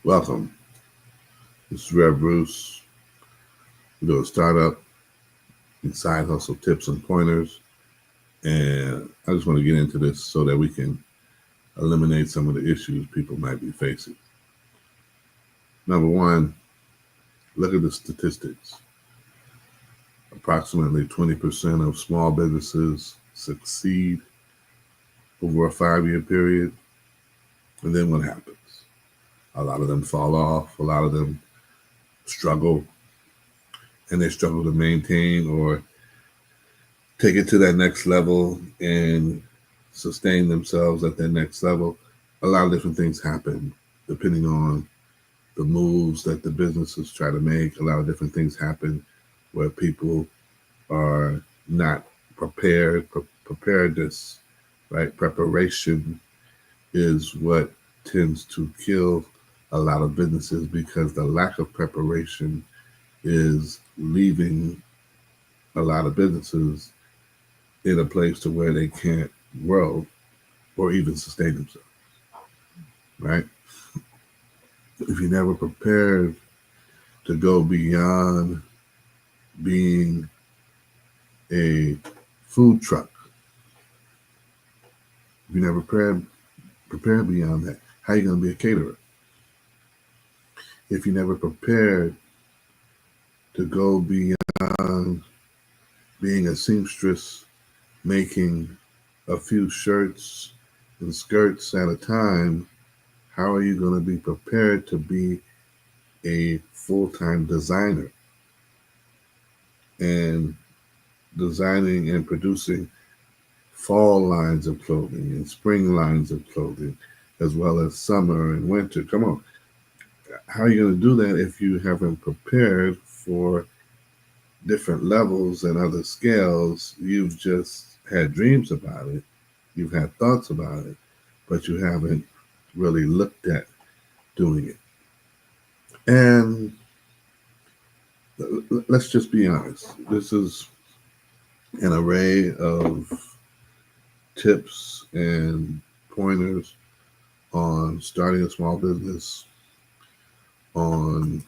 Welcome. This is Rev Bruce. We do a startup and side hustle tips and pointers. And I just want to get into this so that we can eliminate some of the issues people might be facing. Number one, look at the statistics. Approximately 20% of small businesses succeed over a 5 year period. And then what happens? A lot of them fall off, a lot of them struggle, and they struggle to maintain or take it to that next level and sustain themselves at that next level. A lot of different things happen depending on the moves that the businesses try to make. A lot of different things happen where people are not prepared. Preparedness, right? Preparation is what tends to kill a lot of businesses because the lack of preparation is leaving a lot of businesses in a place to where they can't grow or even sustain themselves, right? If you're never prepared to go beyond being a food truck, if you never prepared beyond that, how are you going to be a caterer? If you never prepared to go beyond being a seamstress making a few shirts and skirts at a time, how are you going to be prepared to be a full-time designer and designing and producing fall lines of clothing and spring lines of clothing, as well as summer and winter? Come on. How are you going to do that if you haven't prepared for different levels and other scales? You've just had dreams about it, you've had thoughts about it, but you haven't really looked at doing it. And let's just be honest. This is an array of tips and pointers on starting a small business, on,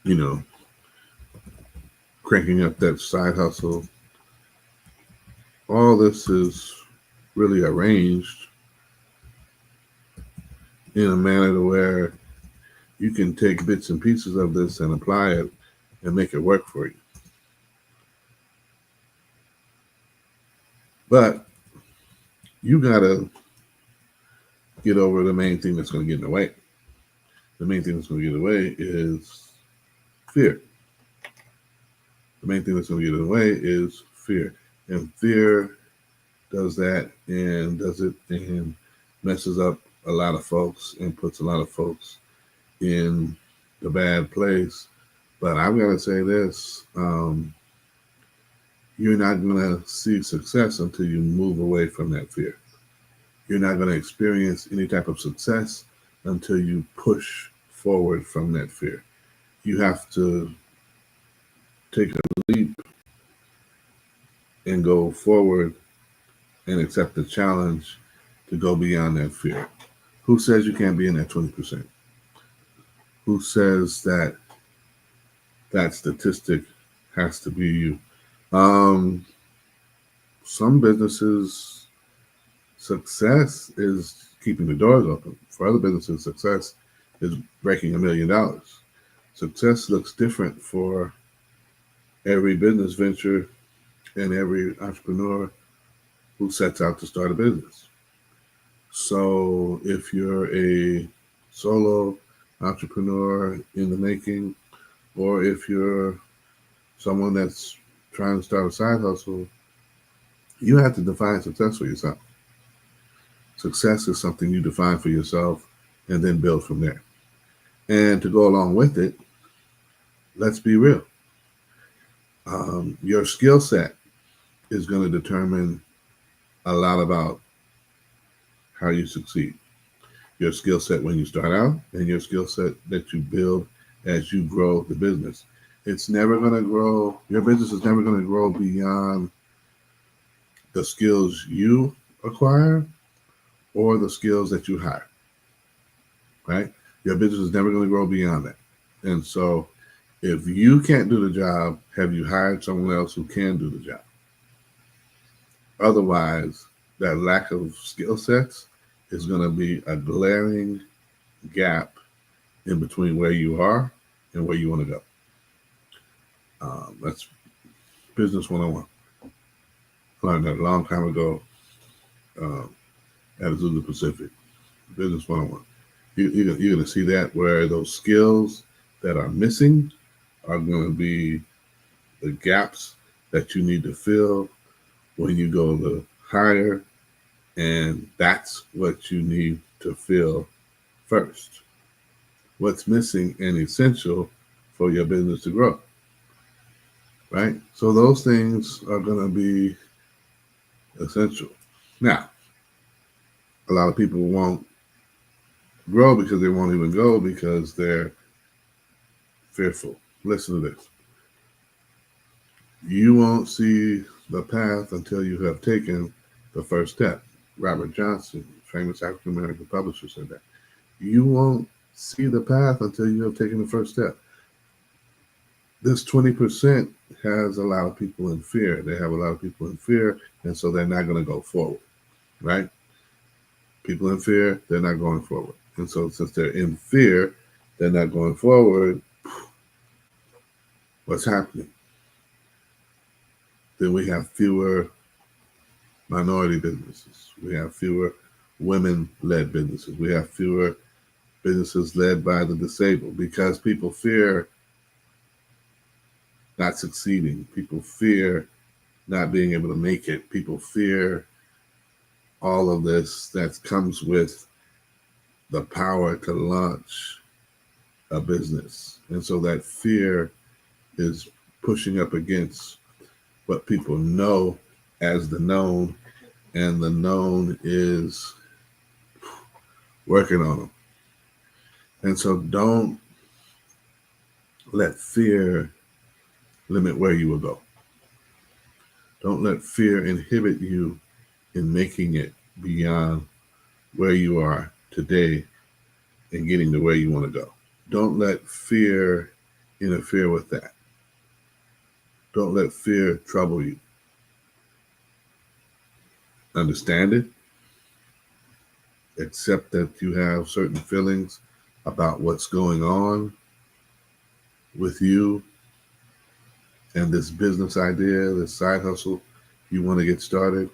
you know, cranking up that side hustle. All this is really arranged in a manner to where you can take bits and pieces of this and apply it and make it work for you. But you got to get over the main thing that's going to get in the way. The main thing that's going to get in the way is fear. The main thing that's going to get in the way is fear. And fear does that and does it and messes up a lot of folks and puts a lot of folks in the bad place. But I'm going to say this, you're not going to see success until you move away from that fear. You're not going to experience any type of success until you push forward from that fear. You have to take a leap and go forward and accept the challenge to go beyond that fear. Who says you can't be in that 20%? Who says that that statistic has to be you? Um, some businesses, success is keeping the doors open. For other businesses, success is breaking $1 million. Success looks different for every business venture and every entrepreneur who sets out to start a business. So if you're a solo entrepreneur in the making, or if you're someone that's trying to start a side hustle, you have to define success for yourself. Success is something you define for yourself and then build from there. And to go along with it, let's be real. Your skill set is going to determine a lot about how you succeed. Your skill set when you start out and your skill set that you build as you grow the business. It's never going to grow, your business is never going to grow beyond the skills you acquire or the skills that you hire, right? Your business is never going to grow beyond that. And so if you can't do the job, have you hired someone else who can do the job? Otherwise, that lack of skill sets is going to be a glaring gap in between where you are and where you want to go. That's business 101. I learned that a long time ago at Azusa Pacific. Business 101. You're going to see that where those skills that are missing are going to be the gaps that you need to fill when you go to hire, and that's what you need to fill first. What's missing and essential for your business to grow, right? So those things are going to be essential. Now, a lot of people won't grow because they won't even go because they're fearful. Listen to this. You won't see the path until you have taken the first step. Robert Johnson, famous African American publisher, said that. You won't see the path until you have taken the first step. This 20% has a lot of people in fear. They have a lot of people in fear, and so they're not going to go forward, right? People in fear, they're not going forward. And so since they're in fear, they're not going forward, what's happening? Then we have fewer minority businesses. We have fewer women-led businesses. We have fewer businesses led by the disabled because people fear not succeeding. People fear not being able to make it. People fear all of this that comes with the power to launch a business. And so that fear is pushing up against what people know as the known, and the known is working on them. And so don't let fear limit where you will go. Don't let fear inhibit you in making it beyond where you are today and getting to where you want to go. Don't let fear interfere with that. Don't let fear trouble you. Understand it. Accept that you have certain feelings about what's going on with you and this business idea, this side hustle you want to get started,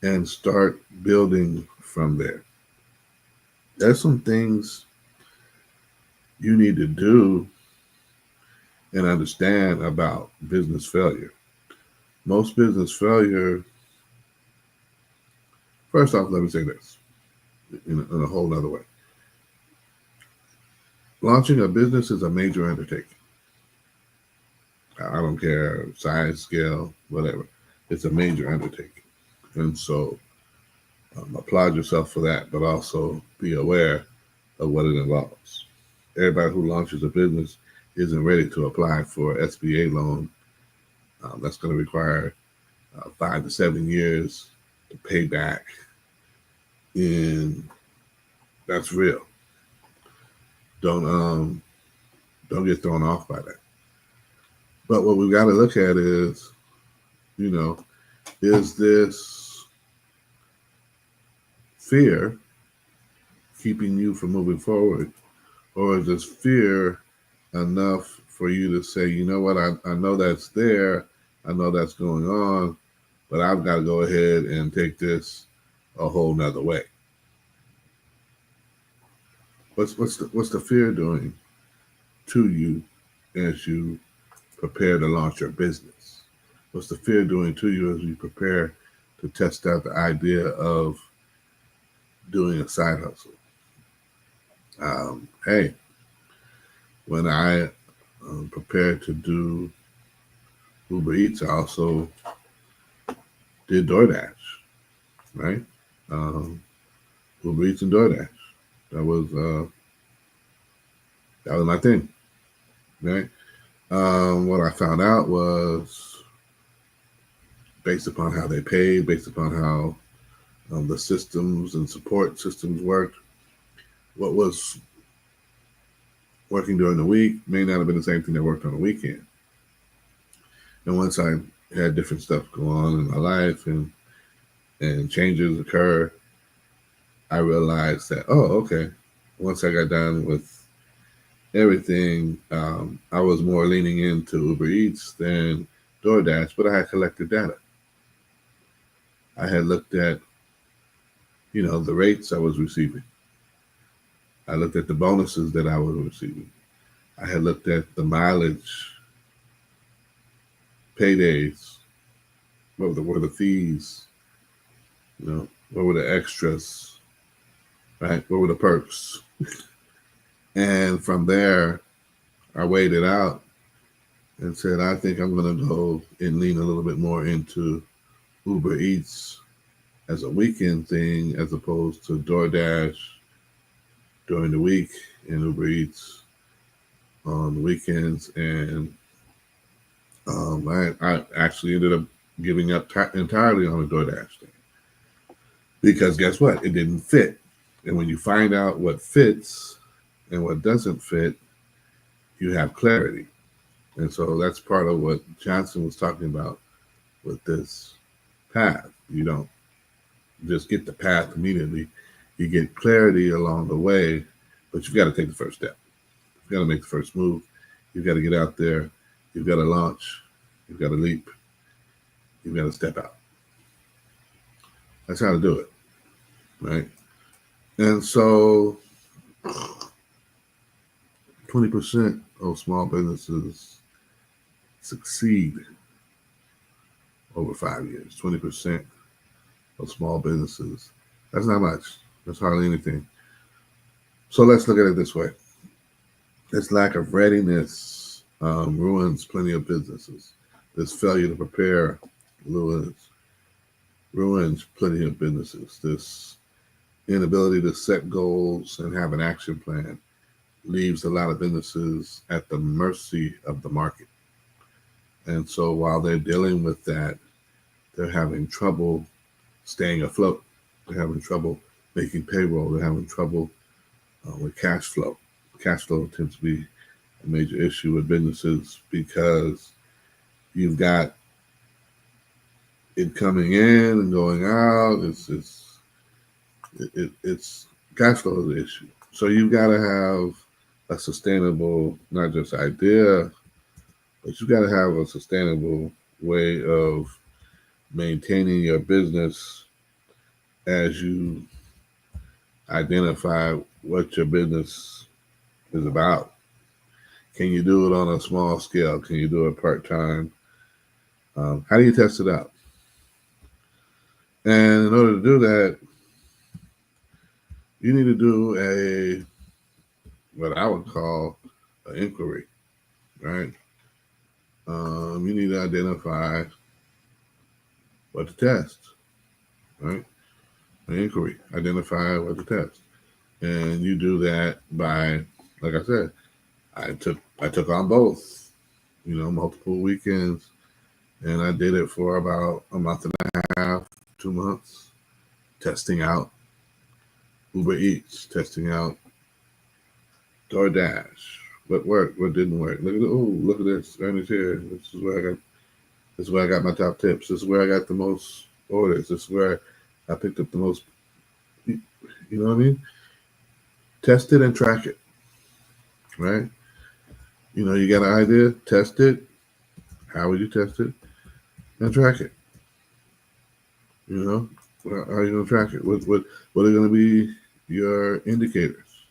and start building from there. There's some things you need to do and understand about business failure. Most business failure, first off, let me say this in a whole nother way. Launching a business is a major undertaking. I don't care, size, scale, whatever. It's a major undertaking. And so applaud yourself for that, but also be aware of what it involves. Everybody who launches a business isn't ready to apply for an SBA loan. That's going to require 5 to 7 years to pay back. And that's real. Don't get thrown off by that. But what we've got to look at is, is this fear keeping you from moving forward? Or is this fear enough for you to say, you know what, I know that's there, I know that's going on, but I've got to go ahead and take this a whole nother way. What's the fear doing to you as you prepare to launch your business? What's the fear doing to you as you prepare to test out the idea of doing a side hustle? Hey, when I prepared to do Uber Eats, I also did DoorDash, right? Uber Eats and DoorDash. That was my thing, right? What I found out was, based upon how they paid, based upon how the systems and support systems worked, what was working during the week may not have been the same thing that worked on the weekend. And once I had different stuff go on in my life and changes occur, I realized that, oh, okay. Once I got done with everything, I was more leaning into Uber Eats than DoorDash, but I had collected data. I had looked at, the rates I was receiving. I looked at the bonuses that I was receiving. I had looked at the mileage, paydays, what were the fees, what were the extras, right? What were the perks? And from there, I weighed it out and said, I think I'm going to go and lean a little bit more into Uber Eats as a weekend thing as opposed to DoorDash during the week and Uber Eats on the weekends. And I actually ended up giving up entirely on the DoorDash thing. Because guess what? It didn't fit. And when you find out what fits and what doesn't fit, you have clarity. And so that's part of what Johnson was talking about with this path. You don't just get the path immediately. You get clarity along the way, but you've got to take the first step. You've got to make the first move. You've got to get out there. You've got to launch. You've got to leap. You've got to step out. That's how to do it, right? And so 20% of small businesses succeed over 5 years. 20% of small businesses. That's not much. That's hardly anything. So let's look at it this way. This lack of readiness ruins plenty of businesses. This failure to prepare ruins plenty of businesses. This inability to set goals and have an action plan leaves a lot of businesses at the mercy of the market. And so while they're dealing with that, they're having trouble staying afloat. They're having trouble making payroll. They're having trouble with cash flow. Cash flow tends to be a major issue with businesses because you've got it coming in and going out. It's cash flow is the issue. So you've got to have a sustainable, not just idea, but you've got to have a sustainable way of maintaining your business as you identify what your business is about. Can you do it on a small scale? Can you do it part-time? How do you test it out? And in order to do that, you need to do what I would call an inquiry, right? You need to identify what to test, right? An inquiry, identify what to test. And you do that by, like I said, I took on both, multiple weekends, and I did it for about a month and a half, 2 months, testing out Uber Eats, testing out DoorDash. What worked, what didn't work. Look at this, earnings here. This is where I got my top tips. This is where I got the most orders. This is where I picked up the most. You know what I mean? Test it and track it, right? You got an idea, test it. How would you test it? And track it. How are you going to track it? What are going to be your indicators,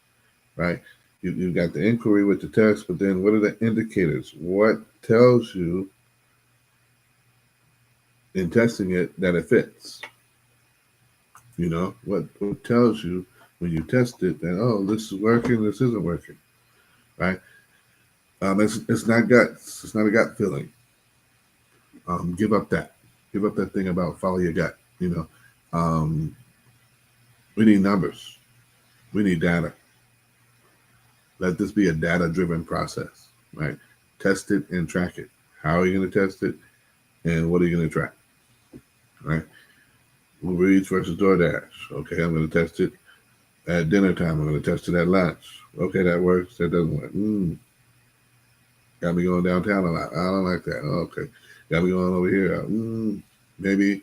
right? You've got the inquiry with the test, but then what are the indicators? What tells you in testing it that it fits? What tells you when you test it that, oh, this is working, this isn't working, right? It's not guts. It's not a gut feeling. Give up that. Give up that thing about follow your gut. We need numbers. We need data. Let this be a data-driven process, right? Test it and track it. How are you going to test it? And what are you going to track, right? Uber Eats versus DoorDash. Okay, I'm going to test it. At dinner time, I'm going to test it at lunch. Okay, that works. That doesn't work. Got me going downtown a lot. I don't like that. Okay. Got me going over here. Maybe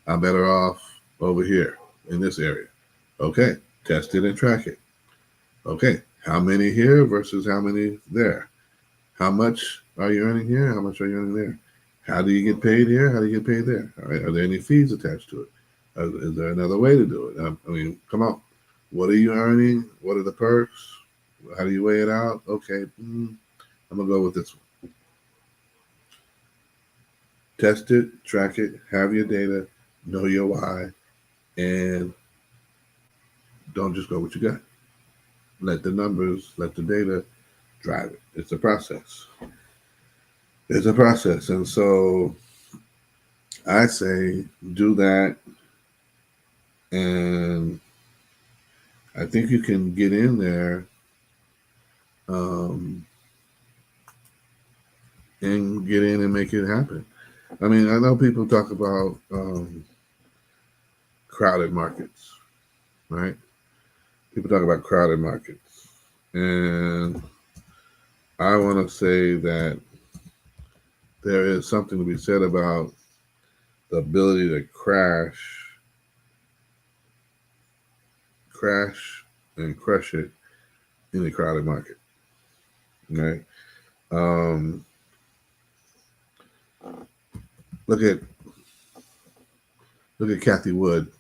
I'm better off over here in this area. Okay. Test it and track it. Okay. How many here versus how many there? How much are you earning here? How much are you earning there? How do you get paid here? How do you get paid there? All right. Are there any fees attached to it? Is there another way to do it? I mean, come on. What are you earning? What are the perks? How do you weigh it out? Okay. I'm going to go with this one. Test it, track it, have your data, know your why, and don't just go what you got. Let the numbers, let the data drive it. It's a process. It's a process. And so I say do that. And I think you can get in there and get in and make it happen. I mean, I know people talk about crowded markets, right? People talk about crowded markets. And I want to say that there is something to be said about the ability to crash and crush it in a crowded market. Right? Look at Cathie Wood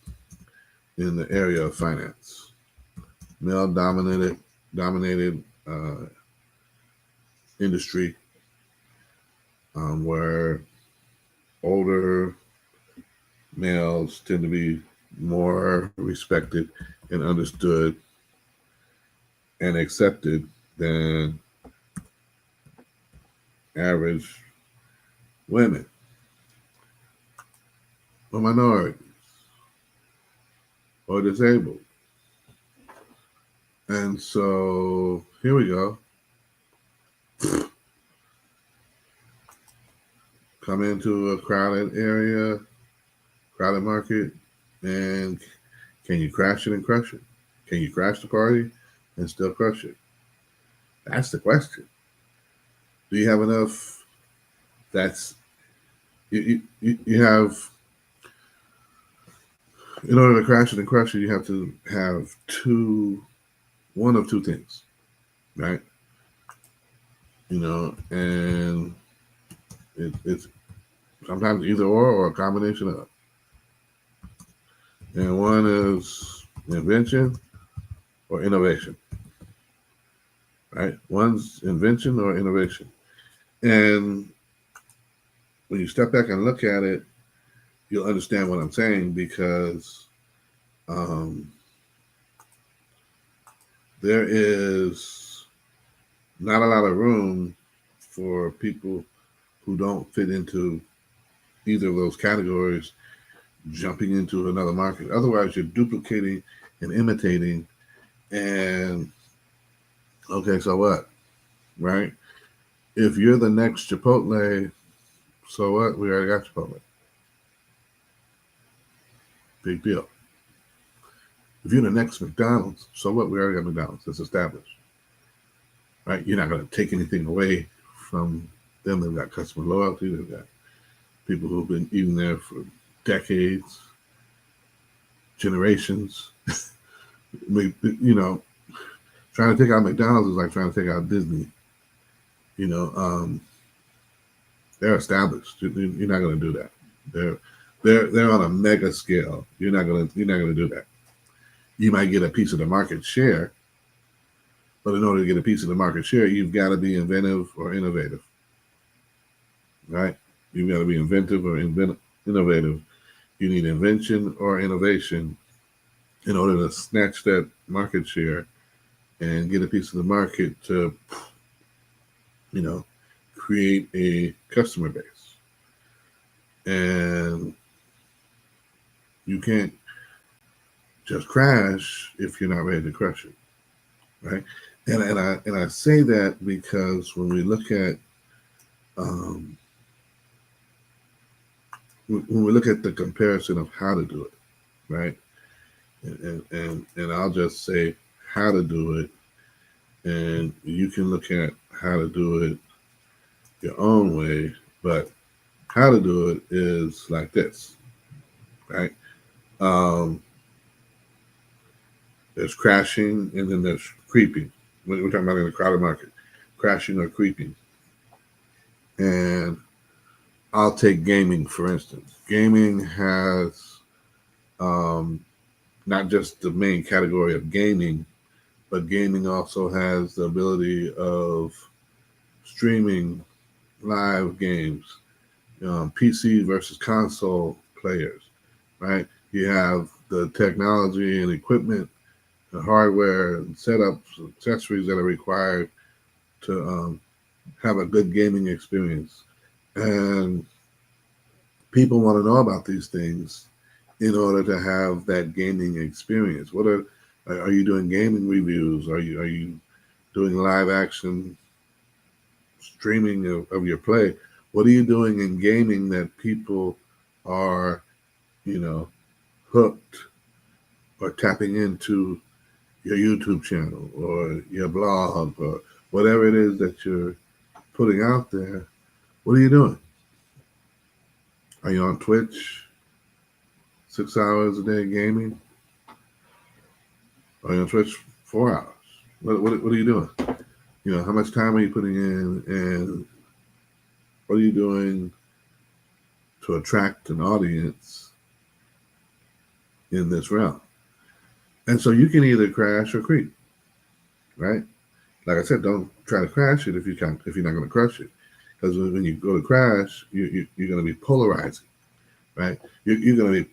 in the area of finance. Male dominated industry where older males tend to be more respected and understood and accepted than average women or minorities or disabled. And so here we go. Come into a crowded area, crowded market, and can you crash it and crush it? Can you crash the party and still crush it? That's the question. Do you have enough? That's you have, in order to crash it and crush it, you have to have one of two things, right? And it's sometimes either or a combination of. And one is invention or innovation, right? One's invention or innovation. And when you step back and look at it, you'll understand what I'm saying, because there is not a lot of room for people who don't fit into either of those categories jumping into another market. Otherwise, you're duplicating and imitating. And okay, so what? Right? If you're the next Chipotle, so what? We already got Chipotle. Big deal. If you're the next McDonald's, so what? We already got McDonald's. It's established. Right? You're not going to take anything away from them. They've got customer loyalty. They've got people who've been eating there for decades, generations. Trying to take out McDonald's is like trying to take out Disney. They're established. You're not going to do that. They're on a mega scale. You're not going to do that. You might get a piece of the market share, but in order to get a piece of the market share, you've got to be inventive or innovative. Right? You've got to be inventive or innovative. You need invention or innovation in order to snatch that market share and get a piece of the market to, create a customer base. And you can't just crash if you're not ready to crush it, right? And I say that because when we look at the comparison of how to do it, right? And I'll just say how to do it, and you can look at how to do it your own way. But how to do it is like this, right? Um, there's crashing, and then there's creeping. When we're talking about in the crowded market, crashing or creeping. And I'll take gaming for instance. Gaming has um, not just the main category of gaming, but gaming also has the ability of streaming live games, PC versus console players, right? You have the technology and equipment, the hardware, and setups, accessories that are required to have a good gaming experience. And people want to know about these things in order to have that gaming experience. What are you doing gaming reviews? Are you doing live action streaming of your play? What are you doing in gaming that people are, you know, hooked or tapping into your YouTube channel or your blog or whatever it is that you're putting out there? What are you doing? Are you on Twitch 6 hours a day gaming? Are you on Twitch 4 hours? What are you doing? How much time are you putting in, and what are you doing to attract an audience in this realm? And so you can either crash or creep, right? Like I said, don't try to crash it if you're not going to crush it, because when you go to crash, you're going to be polarizing, right? You're going to be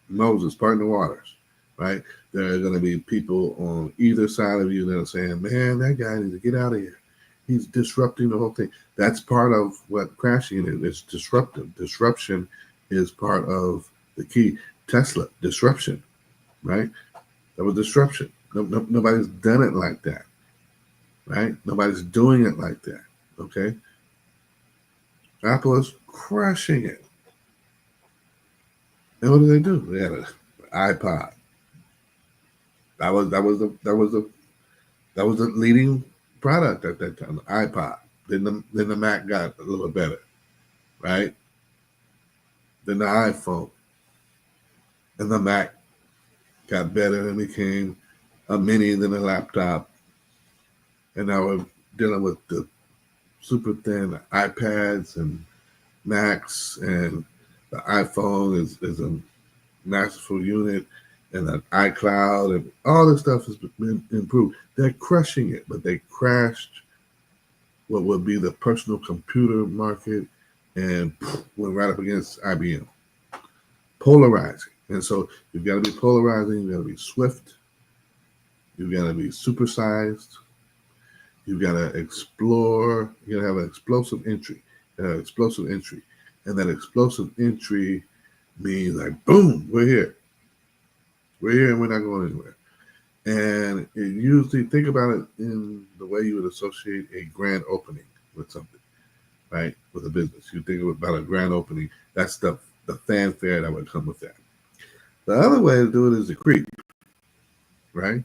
Moses parting the waters, right? There are going to be people on either side of you that are saying, "Man, that guy needs to get out of here. He's disrupting the whole thing." That's part of what crashing is. It's disruptive. Disruption is part of the key. Tesla, disruption, right? That was disruption. Nobody's done it like that, right? Nobody's doing it like that, okay? Apple is crushing it. And what do? They had an iPod. That was the leading product at that time, the iPod. Then the Mac got a little better, right? Then the iPhone and the Mac got better and became a mini, then a laptop. And now we're dealing with the super thin iPads and Macs, and the iPhone is a masterful unit, and the iCloud, and all this stuff has been improved. They're crushing it, but they crashed what would be the personal computer market and went right up against IBM. Polarizing. And so you've got to be polarizing, you've got to be swift, you've got to be supersized, you've got to explore, you got to have an explosive entry. Explosive entry. And that explosive entry means like, boom, we're here. We're here and we're not going anywhere. And it usually, think about it in the way you would associate a grand opening with something, right? With a business. You think about a grand opening. That's the fanfare that would come with that. The other way to do it is the creep, right?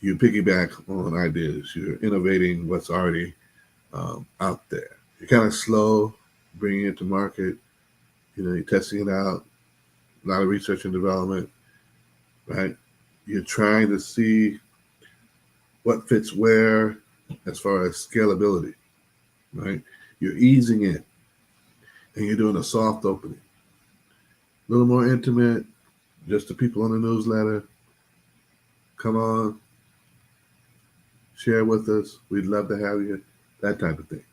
You piggyback on ideas. You're innovating what's already out there. You're kind of slow bringing it to market. You're testing it out. A lot of research and development, right? You're trying to see what fits where as far as scalability, right? You're easing in, and you're doing a soft opening. A little more intimate, just the people on the newsletter. Come on, share with us. We'd love to have you. That type of thing.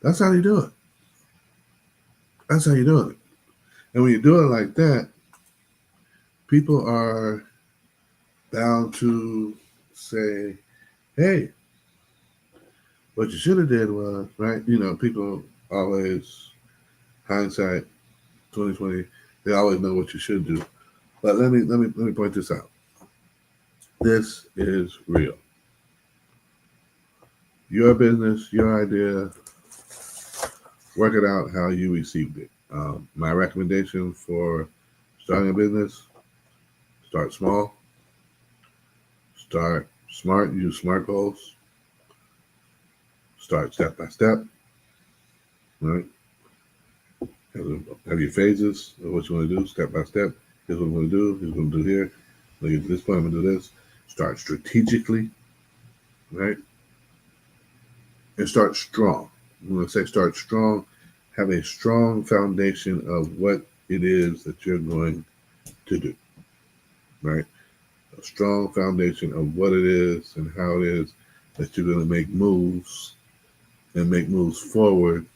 That's how you do it. That's how you do it. And when you do it like that, people are bound to say, "Hey, what you should have did was," right? People always, hindsight 2020, they always know what you should do. But let me point this out. This is real. Your business, your idea, work it out how you received it. My recommendation for starting a business: Start small. Start smart. Use SMART goals. Start step by step. Right? Have your phases of what you want to do, step by step. Here's what I'm going to do. Here's what I'm going to do here. When I get to this point, I'm going to do this. Start strategically, right? And start strong. When I say start strong, have a strong foundation of what it is that you're going to do, right? A strong foundation of what it is and how it is that you're going to make moves and make moves forward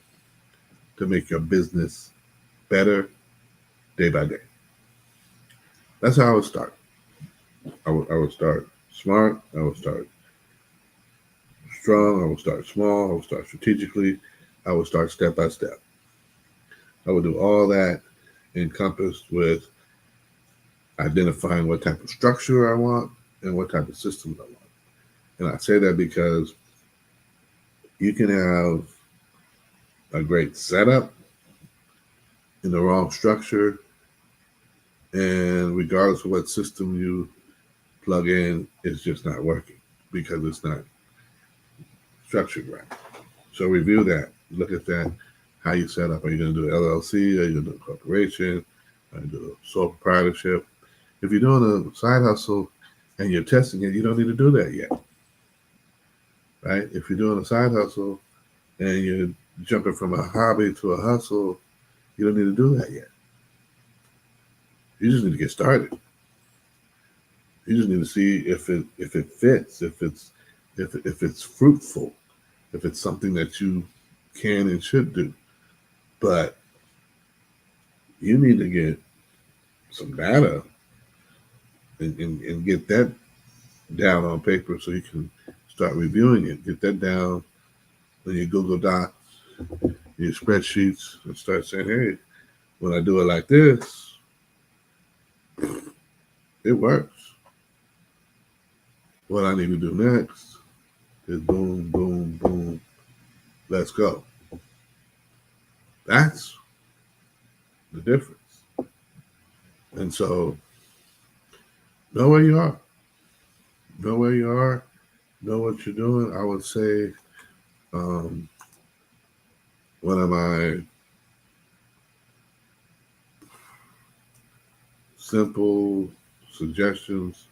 to make your business better day by day. That's how I would start. I would start smart. I would start strong. I would start small. I would start strategically. I would start step by step. I would do all that encompassed with identifying what type of structure I want and what type of systems I want. And I say that because you can have a great setup in the wrong structure, and regardless of what system you plug in, it's just not working because it's not structured right. So review that. Look at that. How you set up. Are you going to do LLC? Are you going to do a corporation? Are you going to do a sole proprietorship? If you're doing a side hustle and you're testing it, you don't need to do that yet. Right? If you're doing a side hustle and you're jumping from a hobby to a hustle, you don't need to do that yet. You just need to get started. You just need to see if it fits, if it's fruitful, if it's something that you can and should do. But you need to get some data and get that down on paper so you can start reviewing it. Get that down on your Google Docs, your spreadsheets, and start saying, hey, when I do it like this, it works. What I need to do next is boom, boom, boom, let's go. That's the difference. And so know where you are. Know where you are. Know what you're doing. I would say one of my simple suggestions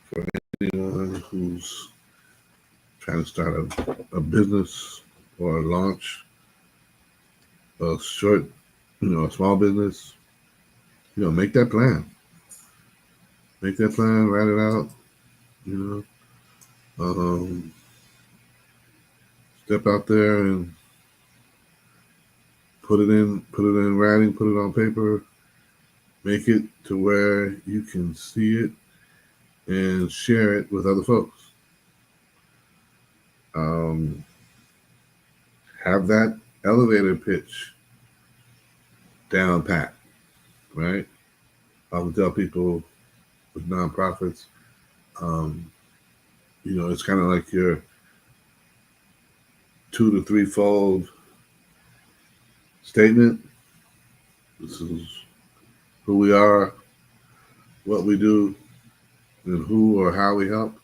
for anyone who's trying to start a business or launch a short, a small business, make that plan. Make that plan, write it out, step out there and put it in writing, put it on paper, make it to where you can see it and share it with other folks. Have that elevator pitch down pat, right? I would tell people with nonprofits, it's kind of like your 2 to 3 fold statement. This is who we are, what we do, and who or how we help.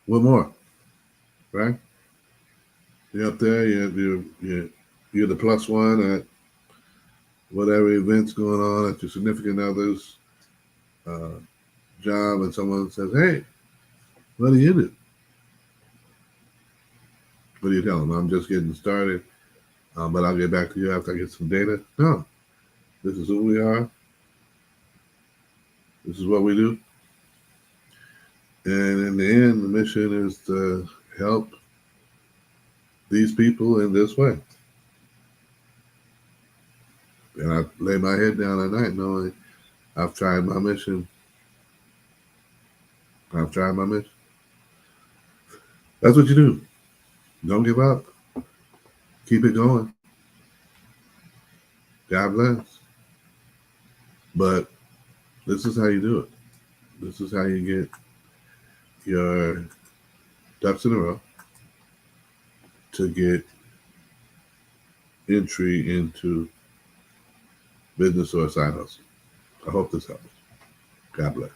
What more, right? You're up there, you're the plus one at whatever event's going on at your significant other's job, and someone says, hey, what do you do? What do you tell them? I'm just getting started, but I'll get back to you after I get some data. No, this is who we are. This is what we do. And in the end, the mission is to help these people in this way. And I lay my head down at night knowing I've tried my mission. That's what you do. Don't give up. Keep it going. God bless. But this is how you do it. This is how you get your ducks in a row to get entry into business or side hustle. I hope this helps. God bless.